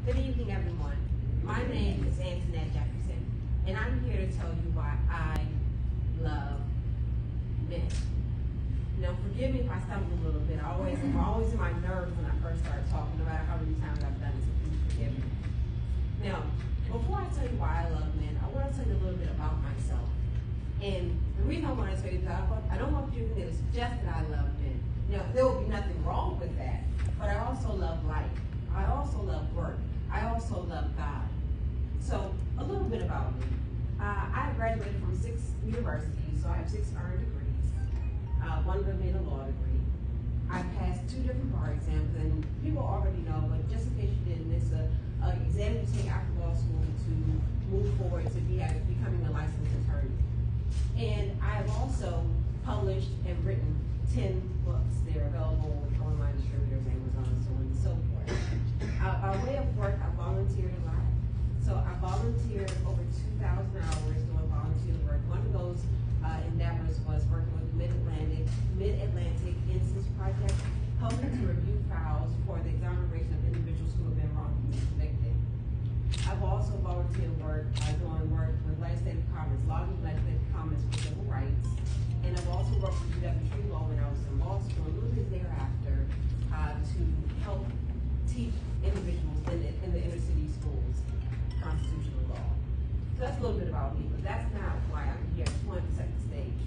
Good evening, everyone. My name is Antoinette Jefferson, and I'm here to tell you why I love men. Now, forgive me if I stumble a little bit. I'm always in my nerves when I first start talking, no matter how many times I've done it, so please forgive me. Now, before I tell you why I love men, I want to tell you a little bit about myself. And the reason I want to tell you that I don't want you to think it's just that I love men. Now, there will be nothing wrong with that, but I also love life. I also love work. I also love God. So, a little bit about me. I graduated from 6 universities, so I have 6 earned degrees. One of them being a law degree. I passed 2 different bar exams, and people already know, but just in case you didn't, it's an exam you take after law school to move forward to becoming a licensed attorney. And I have also published and written 10 books. They're available with online distributors, Amazon, so on and so forth. By way of work, I volunteered a lot. So I volunteered over 2,000 hours doing volunteer work. One of those endeavors was working with Mid-Atlantic Innocence Project, helping to review files for the exoneration of individuals who have been wrongfully convicted. I've also volunteered work doing work with legislative comments, logging legislative comments for civil rights, and I've also worked with UW Law when I was in law school, and a little bit thereafter to help teach individuals in the inner city schools constitutional law. So that's a little bit about me, but that's not why I'm here. I just wanted to set the stage.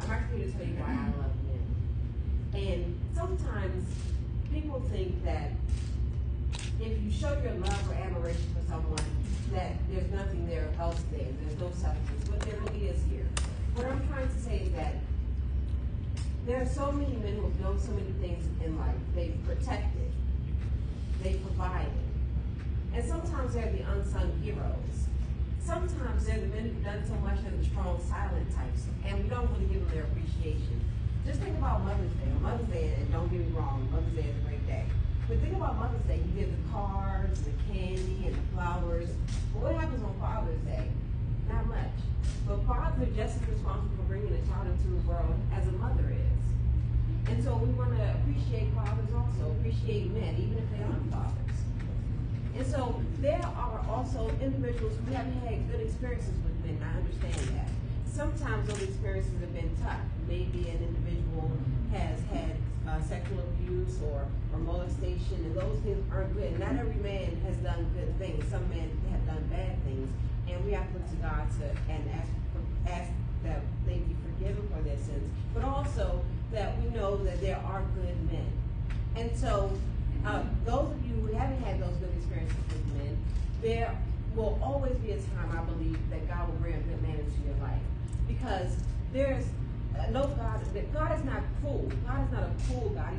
I'm actually here to tell you why I love men. And sometimes people think that if you show your love or admiration for someone, that there's nothing else there. There's no substance, but there really is here. What I'm trying to say is that there are so many men who have done so many things in life. They've protected, they've provided, and sometimes they're the unsung heroes. Sometimes they're the men who've done so much, they're the strong, silent types, and we don't really give them their appreciation. Just think about Mother's Day. On Mother's Day, and don't get me wrong, Mother's Day is a great day. But think about Mother's Day. You give the cards, the candy, and the flowers. But what happens on Father's Day? Not much. But fathers are just as responsible for bringing a child into the world as a mother is. And so we want to appreciate fathers also, appreciate men, even if they aren't fathers. And so there are also individuals who haven't had good experiences with men. I understand that. Sometimes those experiences have been tough. Maybe an individual has had sexual abuse or molestation, and those things aren't good. Not every man has done good things. Some men have done bad things, and we have to look to God and ask that they be forgiven for their sins, but also that we know that there are good men. And so those of you who haven't had those good experiences with men, there will always be a time, I believe, that God will bring a good man into your life. Because there's no God is not cruel. God is not a cruel God.